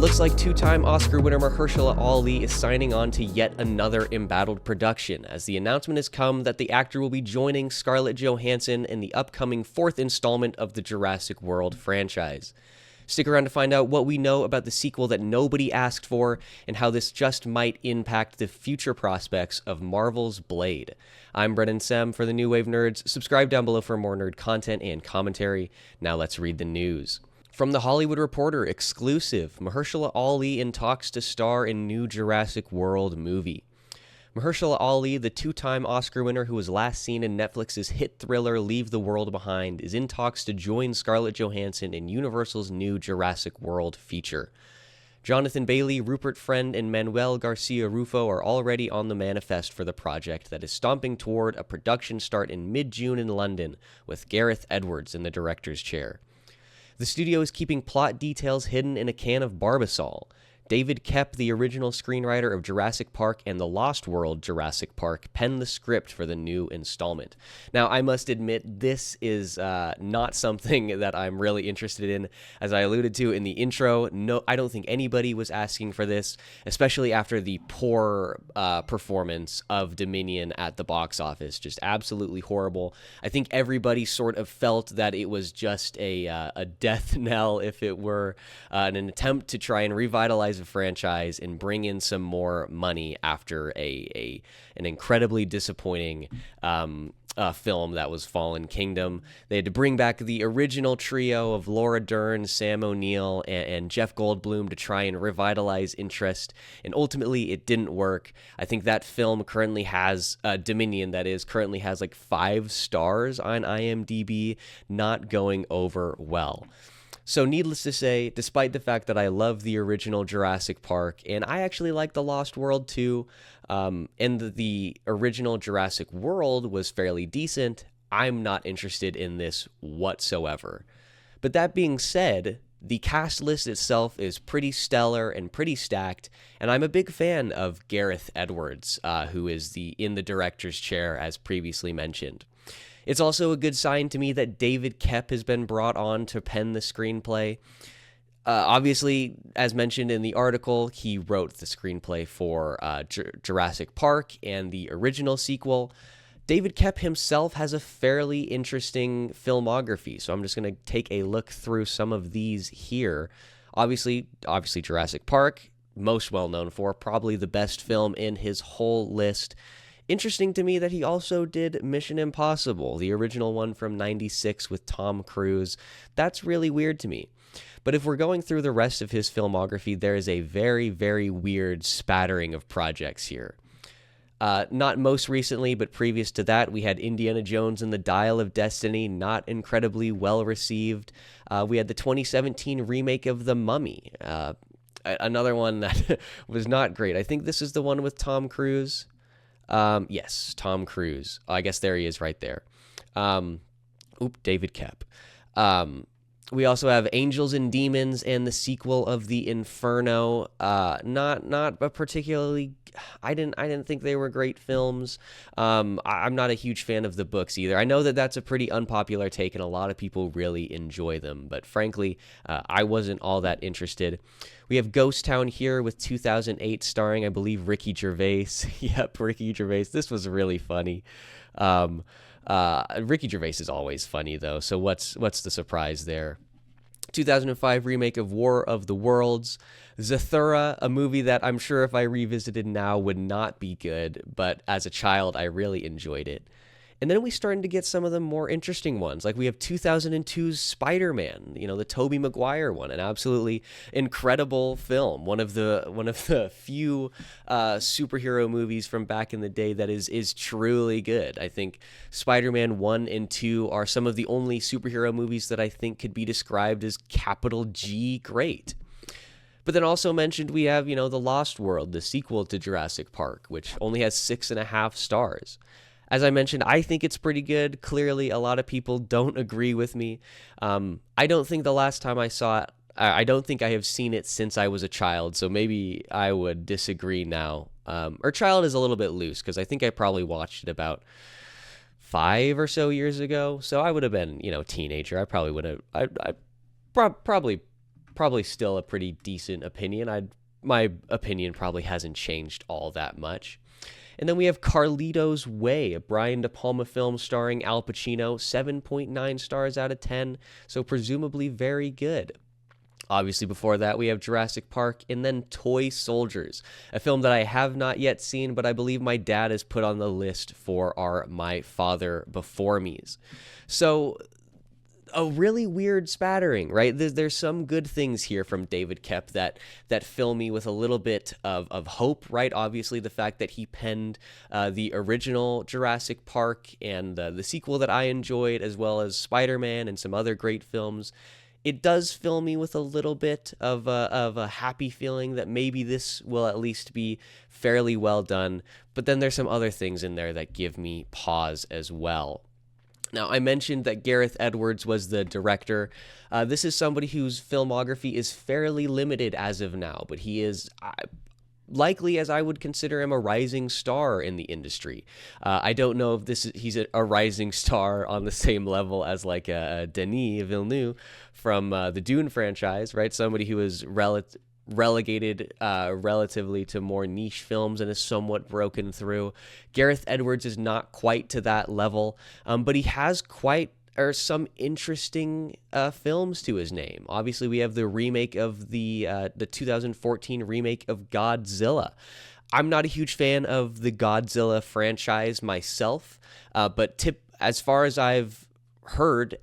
looks like two-time Oscar winner Mahershala Ali is signing on to yet another embattled production, as the announcement has come that the actor will be joining Scarlett Johansson in the upcoming fourth installment of the Jurassic World franchise. Stick around to find out what we know about the sequel that nobody asked for, and how this just might impact the future prospects of Marvel's Blade. I'm Brennan Sem for the New Wave Nerds. Subscribe down below for more nerd content and commentary. Now let's read the news. From The Hollywood Reporter, exclusive, Mahershala Ali in talks to star in new Jurassic World movie. Mahershala Ali, the two-time Oscar winner who was last seen in Netflix's hit thriller Leave the World Behind, is in talks to join Scarlett Johansson in Universal's new Jurassic World feature. Jonathan Bailey, Rupert Friend, and Manuel Garcia Rufo are already on the manifest for the project that is stomping toward a production start in mid-June in London, with Gareth Edwards in the director's chair. The studio is keeping plot details hidden in a can of Barbasol. David Koepp, the original screenwriter of Jurassic Park and The Lost World Jurassic Park, penned the script for the new installment. Now, I must admit, this is not something that I'm really interested in. As I alluded to in the intro, no, I don't think anybody was asking for this, especially after the poor performance of Dominion at the box office. Just absolutely horrible. I think everybody sort of felt that it was just a death knell, if it were an attempt to try and revitalize a franchise and bring in some more money after an incredibly disappointing film that was Fallen Kingdom. They had to bring back the original trio of Laura Dern, Sam O'Neill, and Jeff Goldblum to try and revitalize interest, and ultimately it didn't work. I think that film currently has, Dominion that is, currently has like 5 stars on IMDb, not going over well. So needless to say, despite the fact that I love the original Jurassic Park, and I actually like The Lost World too, and the original Jurassic World was fairly decent, I'm not interested in this whatsoever. But that being said, the cast list itself is pretty stellar and pretty stacked, and I'm a big fan of Gareth Edwards, who is in the director's chair, as previously mentioned. It's also a good sign to me that David Koepp has been brought on to pen the screenplay. Obviously, as mentioned in the article, he wrote the screenplay for Jurassic Park and the original sequel. David Koepp himself has a fairly interesting filmography, so I'm just going to take a look through some of these here. Obviously Jurassic Park, most well known for, probably the best film in his whole list. Interesting to me that he also did Mission Impossible, the original one from '96 with Tom Cruise. That's really weird to me. But if we're going through the rest of his filmography, there is a very, very weird spattering of projects here. Not most recently, but previous to that, we had Indiana Jones and the Dial of Destiny, not incredibly well received. We had the 2017 remake of The Mummy, another one that was not great. I think this is the one with Tom Cruise. Yes, Tom Cruise. I guess there he is right there. David Koepp. We also have Angels and Demons and the sequel of The Inferno. Not a particularly. I didn't think they were great films. I'm not a huge fan of the books either. I know that that's a pretty unpopular take, and a lot of people really enjoy them. But frankly, I wasn't all that interested. We have Ghost Town here with 2008 starring, I believe, Ricky Gervais. Yep, Ricky Gervais. This was really funny. Ricky Gervais is always funny, though, so what's the surprise there? 2005 remake of War of the Worlds. Zathura, a movie that I'm sure if I revisited now would not be good, but as a child, I really enjoyed it. And then we started to get some of the more interesting ones. Like we have 2002's Spider-Man, the Tobey Maguire one, an absolutely incredible film. One of the few superhero movies from back in the day that is truly good. I think Spider-Man 1 and 2 are some of the only superhero movies that I think could be described as capital G great. But then also mentioned we have, The Lost World, the sequel to Jurassic Park, which only has 6.5 stars. As I mentioned, I think it's pretty good. Clearly, a lot of people don't agree with me. I don't think the last time I saw it, I don't think I have seen it since I was a child, so maybe I would disagree now. Or child is a little bit loose, because I think I probably watched it about 5 or so years ago. So I would have been, teenager. I probably would have, I probably probably still a pretty decent opinion. My opinion probably hasn't changed all that much. And then we have Carlito's Way, a Brian De Palma film starring Al Pacino, 7.9 stars out of 10, so presumably very good. Obviously, before that, we have Jurassic Park, and then Toy Soldiers, a film that I have not yet seen, but I believe my dad has put on the list for our My Father Before Me's. So, a really weird spattering, right? There's some good things here from David Koepp that fill me with a little bit of hope, right? Obviously, the fact that he penned the original Jurassic Park and the sequel that I enjoyed, as well as Spider-Man and some other great films. It does fill me with a little bit of a happy feeling that maybe this will at least be fairly well done. But then there's some other things in there that give me pause as well. Now, I mentioned that Gareth Edwards was the director. This is somebody whose filmography is fairly limited as of now, but he is likely, as I would consider him, a rising star in the industry. I don't know if he's a rising star on the same level as like a Denis Villeneuve from the Dune franchise, right? Somebody who is relegated relatively to more niche films and is somewhat broken through. Gareth Edwards is not quite to that level, but he has some interesting films to his name. Obviously, we have the remake of the 2014 remake of Godzilla. I'm not a huge fan of the Godzilla franchise myself, but as far as I've heard,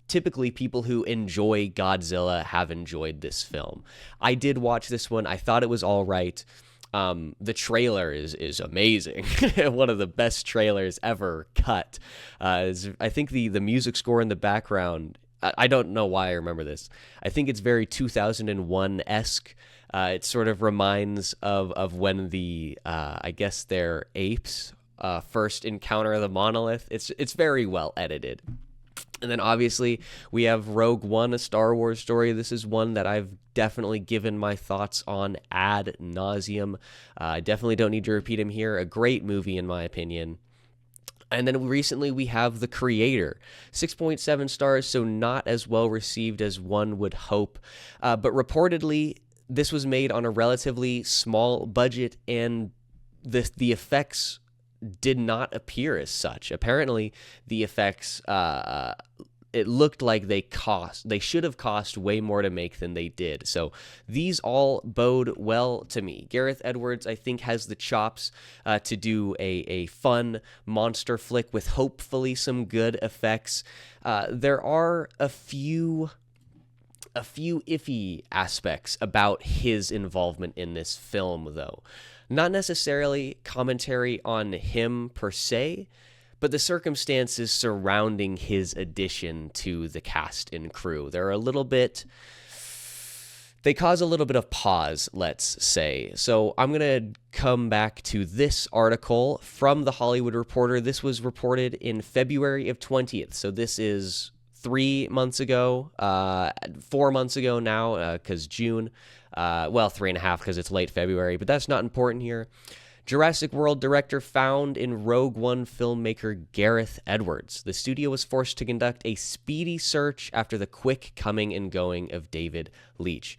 typically people who enjoy Godzilla have enjoyed this film. I did watch this one. I thought it was all right. The trailer is amazing. One of the best trailers ever cut. I think the music score in the background, I don't know why I remember this. I think it's very 2001-esque. It sort of reminds of when I guess their apes first encounter the monolith. It's very well edited. And then obviously we have Rogue One, a Star Wars story. This is one that I've definitely given my thoughts on ad nauseum. I definitely don't need to repeat them here. A great movie in my opinion. And then recently we have The Creator, 6.7 stars, so not as well received as one would hope. But reportedly, this was made on a relatively small budget, and the effects did not appear as such. Apparently, the effects, it looked like they should have cost way more to make than they did. So these all bode well to me. Gareth Edwards, I think, has the chops to do a fun monster flick with hopefully some good effects. There are a few iffy aspects about his involvement in this film, though. Not necessarily commentary on him per se, but the circumstances surrounding his addition to the cast and crew. They cause a little bit of pause, let's say. So I'm going to come back to this article from The Hollywood Reporter. This was reported in February of 20th. So this is 3 months ago, 4 months ago now, because June. 3.5 because it's late February, but that's not important here. Jurassic World director found in Rogue One filmmaker Gareth Edwards. The studio was forced to conduct a speedy search after the quick coming and going of David Leitch.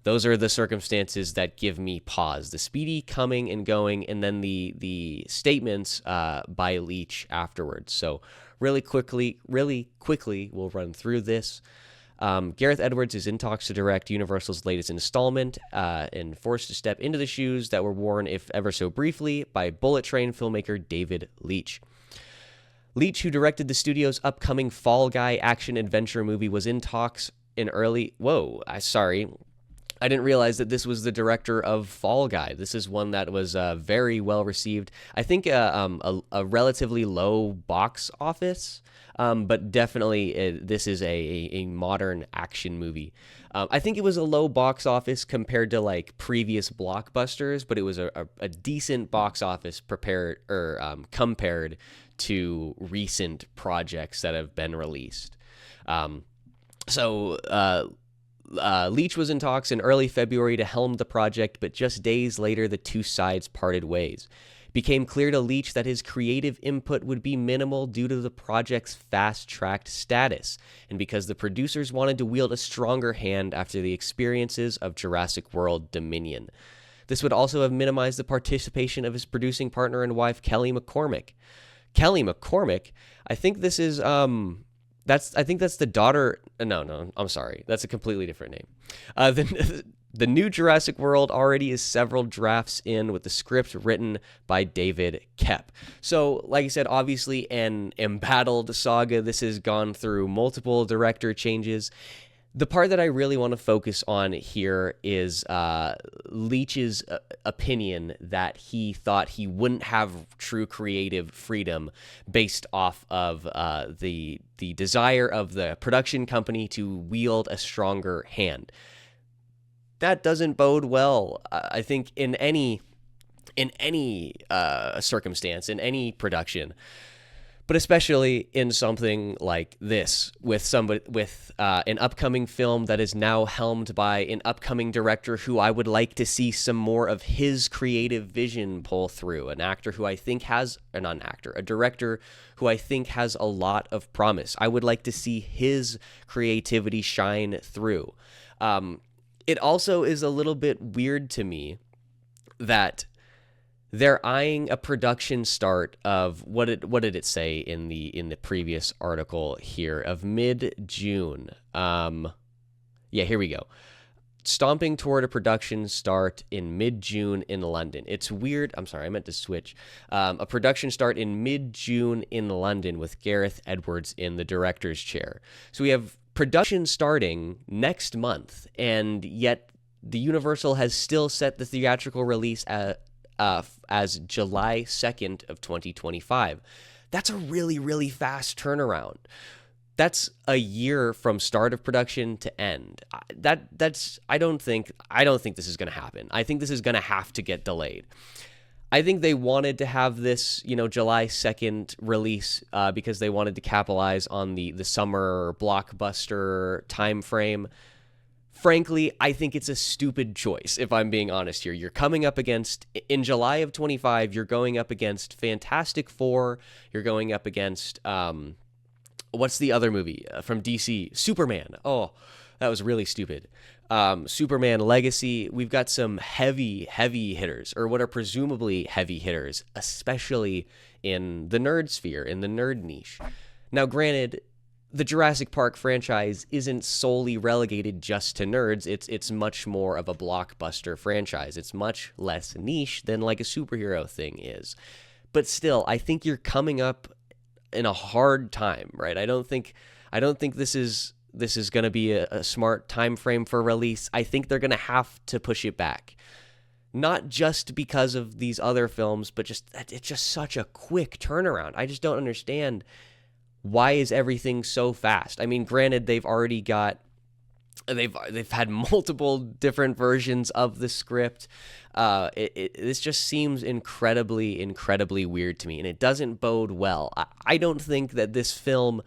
Those are the circumstances that give me pause. The speedy coming and going, and then the statements by Leitch afterwards. So really quickly, we'll run through this. Gareth Edwards is in talks to direct Universal's latest installment and forced to step into the shoes that were worn, if ever so briefly, by Bullet Train filmmaker David Leitch. Leitch, who directed the studio's upcoming Fall Guy action-adventure movie, was in talks in early... I didn't realize that this was the director of Fall Guy. This is one that was very well received. I think a relatively low box office, but definitely this is a modern action movie. I think it was a low box office compared to like previous blockbusters, but it was a decent box office compared to recent projects that have been released. Leitch was in talks in early February to helm the project, but just days later, the two sides parted ways. became clear to Leitch that his creative input would be minimal due to the project's fast-tracked status, and because the producers wanted to wield a stronger hand after the experiences of Jurassic World Dominion. This would also have minimized the participation of his producing partner and wife, Kelly McCormick. Kelly McCormick, I think this is, that's the daughter, no, I'm sorry. That's a completely different name. The new Jurassic World already is several drafts in with the script written by David Koepp. So, like I said, obviously an embattled saga. This has gone through multiple director changes. The part that I really want to focus on here is Leitch's opinion that he thought he wouldn't have true creative freedom based off of the desire of the production company to wield a stronger hand. That doesn't bode well. I think in any circumstance, in any production, but especially in something like this, with an upcoming film that is now helmed by an upcoming director who I would like to see some more of his creative vision pull through, a director who I think has a lot of promise. I would like to see his creativity shine through. It also is a little bit weird to me that they're eyeing a production start of what did it say in the previous article here, of mid-June. Here we go. Stomping toward a production start in mid-June in London. It's weird. I'm sorry, I meant to switch. A production start in mid-June in London with Gareth Edwards in the director's chair. So we have production starting next month, and yet the Universal has still set the theatrical release as July 2nd of 2025. That's a really, really fast turnaround. That's a year from start of production to end. I don't think this is going to happen. I think this is going to have to get delayed. I think they wanted to have this, July 2nd release because they wanted to capitalize on the summer blockbuster time frame. Frankly, I think it's a stupid choice, if I'm being honest here. You're coming up against, in July of 25, you're going up against Fantastic Four. You're going up against, what's the other movie from DC? Superman. Oh, that was really stupid. Superman Legacy. We've got some heavy hitters, or what are presumably heavy hitters, especially in the nerd sphere, in the nerd niche. Now, granted, the Jurassic Park franchise isn't solely relegated just to nerds. It's much more of a blockbuster franchise. It's much less niche than like a superhero thing is. But still, I think you're coming up in a hard time, right? I don't think this is going to be a smart time frame for release. I think they're going to have to push it back. Not just because of these other films, but it's just such a quick turnaround. I just don't understand. Why is everything so fast? I mean, granted, they've had multiple different versions of the script. This just seems incredibly weird to me, and it doesn't bode well. I don't think that this film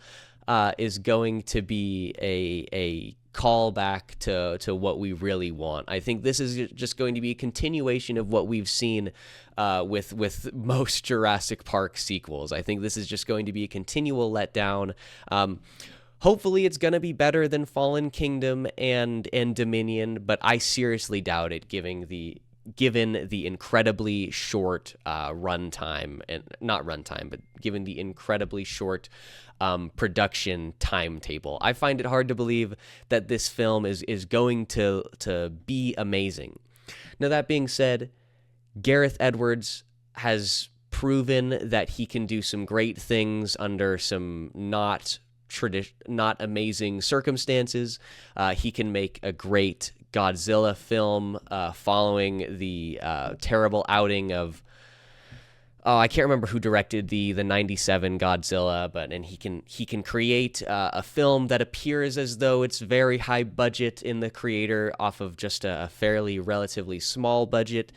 is going to be a callback to what we really want. I think this is just going to be a continuation of what we've seen with most Jurassic Park sequels. I think this is just going to be a continual letdown. Hopefully it's going to be better than Fallen Kingdom and Dominion, but I seriously doubt it given the incredibly short runtime, and not runtime, but given the incredibly short production timetable. I find it hard to believe that this film is going to be amazing. Now, that being said, Gareth Edwards has proven that he can do some great things under some not amazing circumstances. He can make a great Godzilla film following the terrible outing of I can't remember who directed the 97 Godzilla, and he can create a film that appears as though it's very high budget in the creator off of just a fairly relatively small budget.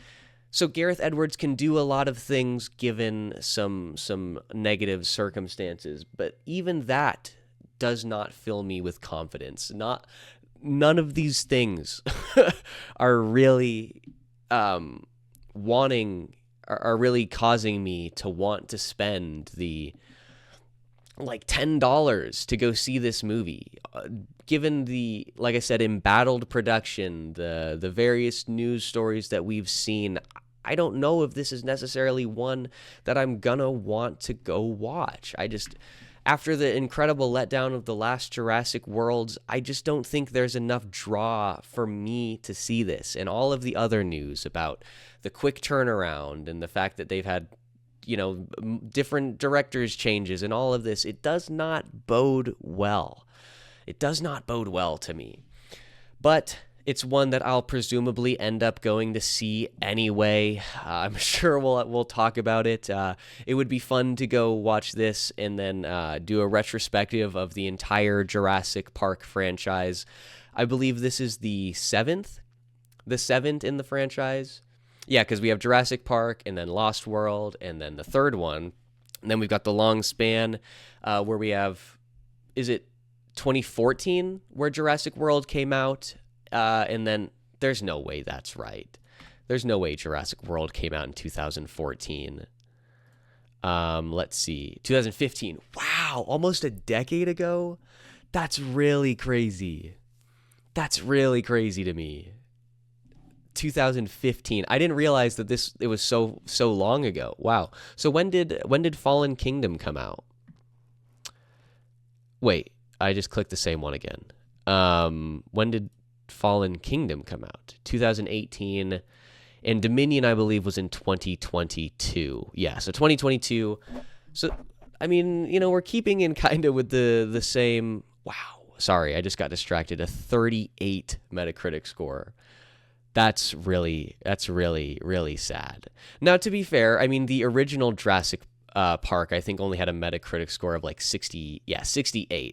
So Gareth Edwards can do a lot of things given some negative circumstances, but even that does not fill me with confidence. None of these things are really wanting are really causing me to want to spend the like $10 to go see this movie. Given the, like I said, embattled production, the various news stories that we've seen, I don't know if this is necessarily one that I'm gonna want to go watch. After the incredible letdown of the last Jurassic Worlds, I just don't think there's enough draw for me to see this. And all of the other news about the quick turnaround and the fact that they've had, different directors changes and all of this, it does not bode well. It does not bode well to me. But it's one that I'll presumably end up going to see anyway. I'm sure we'll talk about it. It would be fun to go watch this and then do a retrospective of the entire Jurassic Park franchise. I believe this is the seventh in the franchise. Yeah, because we have Jurassic Park and then Lost World and then the third one. And then we've got the long span where we have, is it 2014 where Jurassic World came out? And then there's no way that's right. There's no way Jurassic World came out in 2014. Let's see. 2015. Wow, almost a decade ago? That's really crazy. That's really crazy to me. 2015. I didn't realize that it was so long ago. Wow. So when did Fallen Kingdom come out? Wait, I just clicked the same one again. When did Fallen Kingdom come out? 2018, and Dominion, I believe, was in 2022. Yeah, so 2022. So I mean, we're keeping in kind of with the same. Wow, sorry, I just got distracted. A 38 Metacritic score. That's really sad. Now, to be fair, I mean, the original Jurassic Park, I think, only had a Metacritic score of like 68.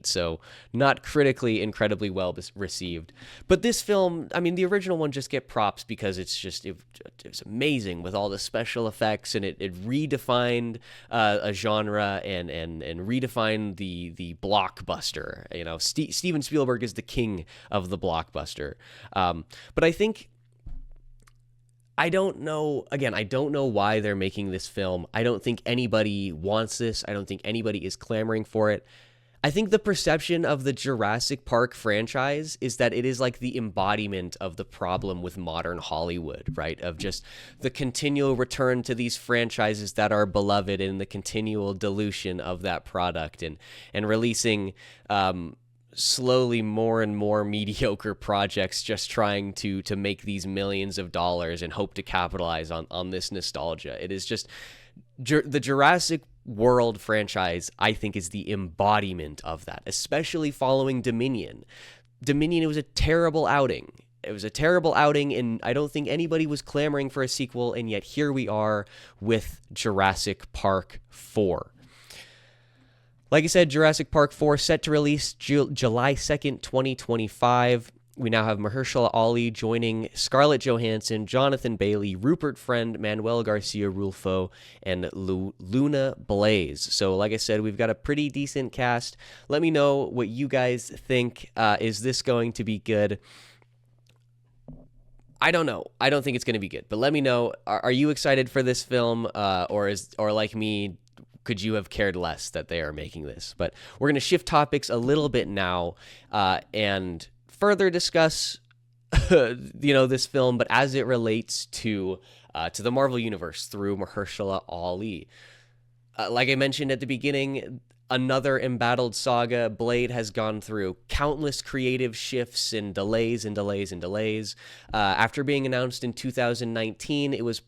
So not critically incredibly well received. But this film, I mean, the original one just get props because it was amazing with all the special effects, and it redefined a genre and redefined the blockbuster. Steven Spielberg is the king of the blockbuster. But I think, I don't know why they're making this film. I don't think anybody wants this. I don't think anybody is clamoring for it. I think the perception of the Jurassic Park franchise is that it is like the embodiment of the problem with modern Hollywood, right? Of just the continual return to these franchises that are beloved and the continual dilution of that product and releasing slowly more and more mediocre projects, just trying to make these millions of dollars and hope to capitalize on this nostalgia. It is just the Jurassic World franchise, I think, is the embodiment of that, especially following Dominion. It was a terrible outing. And I don't think anybody was clamoring for a sequel, and yet here we are with Jurassic Park 4. Like I said, Jurassic Park 4 set to release July 2nd, 2025. We now have Mahershala Ali joining Scarlett Johansson, Jonathan Bailey, Rupert Friend, Manuel Garcia Rulfo, and Luna Blaze. So like I said, we've got a pretty decent cast. Let me know what you guys think. Is this going to be good? I don't know. I don't think it's going to be good. But let me know. Are you excited for this film? Or like me, could you have cared less that they are making this? But we're going to shift topics a little bit now and further discuss, this film, but as it relates to the Marvel Universe through Mahershala Ali. Like I mentioned at the beginning, another embattled saga. Blade has gone through countless creative shifts and delays. After being announced in 2019, it was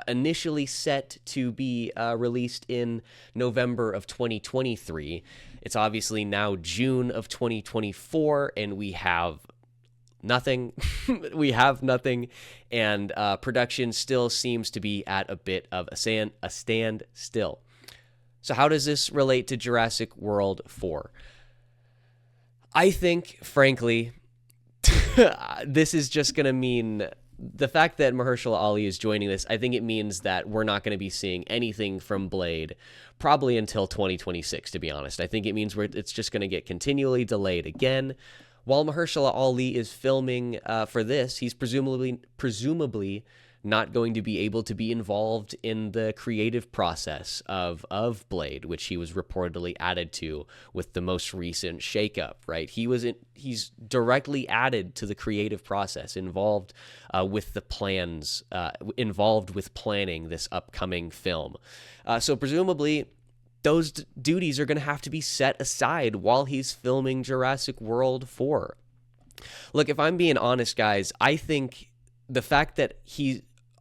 initially set to be released in November of 2023. It's obviously now June of 2024, and we have nothing. And production still seems to be at a bit of a standstill. So how does this relate to Jurassic World 4? I think, frankly, this is just going to mean the fact that Mahershala Ali is joining this. I think it means that we're not going to be seeing anything from Blade probably until 2026, to be honest. I think it means it's just going to get continually delayed again. While Mahershala Ali is filming for this, he's presumably not going to be able to be involved in the creative process of Blade, which he was reportedly added to with the most recent shakeup, right? He's directly added to the creative process, involved with the plans, involved with planning this upcoming film. So presumably those duties are going to have to be set aside while he's filming Jurassic World 4. Look, if I'm being honest, guys, I think the fact that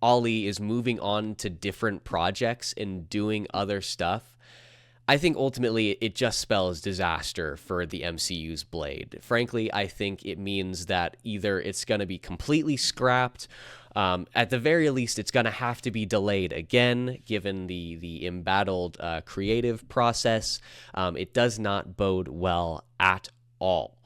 Ali is moving on to different projects and doing other stuff, I think ultimately it just spells disaster for the MCU's Blade. Frankly, I think it means that either it's going to be completely scrapped, at the very least, it's going to have to be delayed again, given the embattled creative process. It does not bode well at all.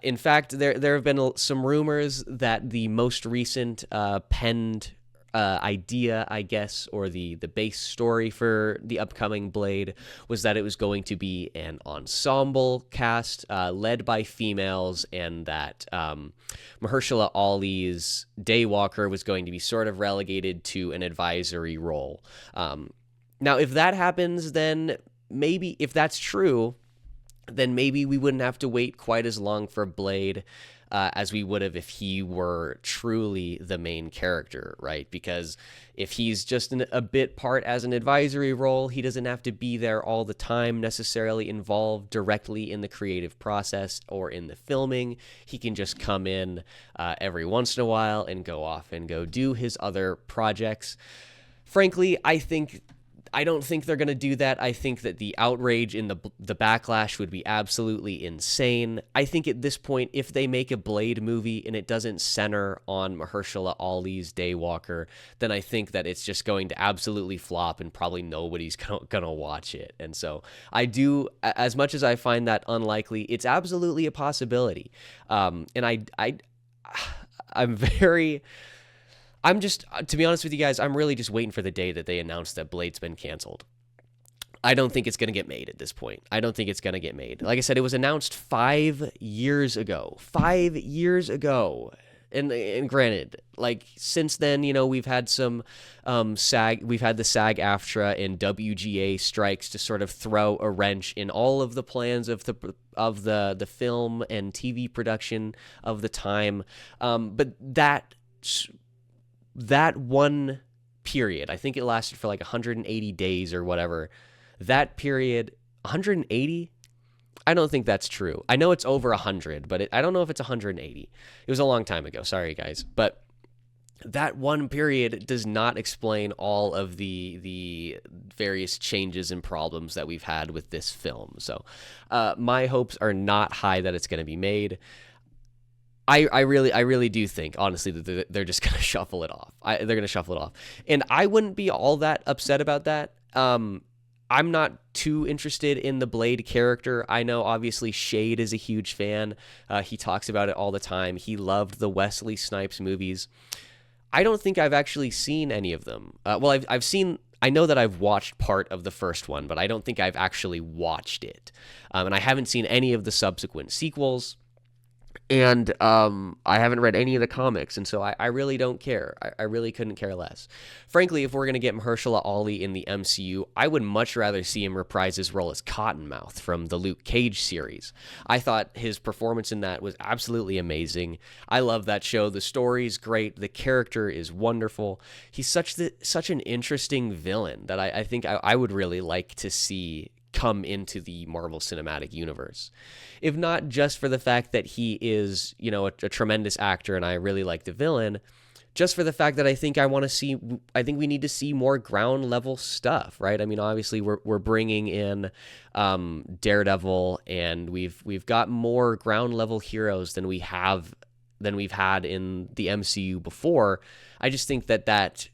In fact, there have been some rumors that the most recent penned idea, I guess, or the base story for the upcoming Blade was that it was going to be an ensemble cast led by females, and that Mahershala Ali's Daywalker was going to be sort of relegated to an advisory role. Now, if that happens, then maybe, if that's true, then maybe we wouldn't have to wait quite as long for Blade as we would have if he were truly the main character, right? Because if he's just a bit part as an advisory role, he doesn't have to be there all the time, necessarily involved directly in the creative process or in the filming. He can just come in every once in a while and go off and go do his other projects. Frankly, I don't think they're going to do that. I think that the outrage in the backlash would be absolutely insane. I think at this point, if they make a Blade movie and it doesn't center on Mahershala Ali's Daywalker, then I think that it's just going to absolutely flop and probably nobody's going to watch it. And so I do, as much as I find that unlikely, it's absolutely a possibility. And I'm just, to be honest with you guys, I'm really just waiting for the day that they announce that Blade's been canceled. I don't think it's going to get made at this point. I don't think it's going to get made. Like I said, it was announced 5 years ago. 5 years ago. And granted, like, since then, we've had some we've had the SAG-AFTRA and WGA strikes to sort of throw a wrench in all of the plans of the film and TV production of the time. But that one period, I think it lasted for like 180 days or whatever. That period, 180? I don't think that's true. I know it's over 100, but I don't know if it's 180. It was a long time ago. Sorry, guys. But that one period does not explain all of the various changes and problems that we've had with this film. So my hopes are not high that it's going to be made. I really do think, honestly, that they're just going to shuffle it off. They're going to shuffle it off. And I wouldn't be all that upset about that. I'm not too interested in the Blade character. I know, obviously, Shade is a huge fan. He talks about it all the time. He loved the Wesley Snipes movies. I don't think I've actually seen any of them. Well, I know that I've watched part of the first one, but I don't think I've actually watched it. And I haven't seen any of the subsequent sequels. And I haven't read any of the comics, and so I really don't care. I really couldn't care less. Frankly, if we're going to get Mahershala Ali in the MCU, I would much rather see him reprise his role as Cottonmouth from the Luke Cage series. I thought his performance in that was absolutely amazing. I love that show. The story's great. The character is wonderful. He's such an interesting villain that I think I would really like to see come into the Marvel Cinematic Universe. If not just for the fact that he is, a tremendous actor and I really like the villain, just for the fact that I think we need to see more ground level stuff, right? I mean, obviously we're bringing in Daredevil, and we've got more ground level heroes than we've had in the MCU before. I just think that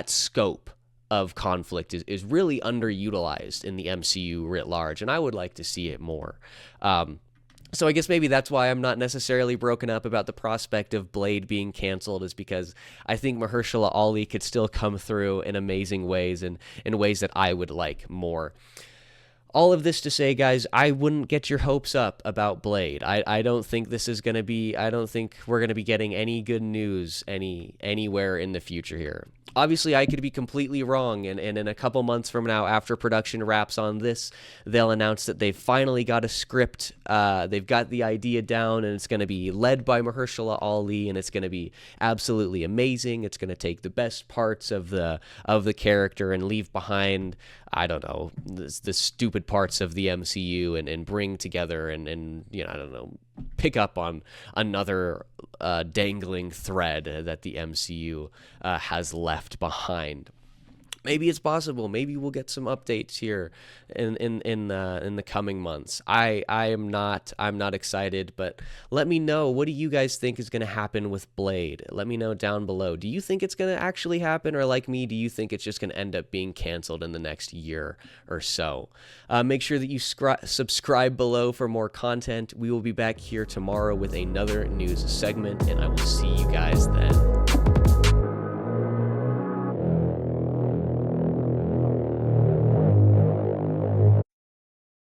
scope of conflict is really underutilized in the MCU writ large, and I would like to see it more. So I guess maybe that's why I'm not necessarily broken up about the prospect of Blade being canceled, is because I think Mahershala Ali could still come through in amazing ways and in ways that I would like more. All of this to say, guys, I wouldn't get your hopes up about Blade. I don't think this is going to be, I don't think we're going to be getting any good news anywhere in the future here. Obviously, I could be completely wrong, and in a couple months from now, after production wraps on this, they'll announce that they've finally got a script, they've got the idea down, and it's going to be led by Mahershala Ali, and it's going to be absolutely amazing. It's going to take the best parts of the character and leave behind, I don't know, the stupid parts of the MCU and bring together and you know, I don't know, pick up on another dangling thread that the MCU has left behind. Maybe it's possible. Maybe we'll get some updates here in the coming months. I'm not excited, but let me know, what do you guys think is going to happen with Blade? Let me know down below. Do you think it's going to actually happen, or like me, do you think it's just going to end up being canceled in the next year or so? Make sure that you subscribe below for more content. We will be back here tomorrow with another news segment, and I will see you guys then.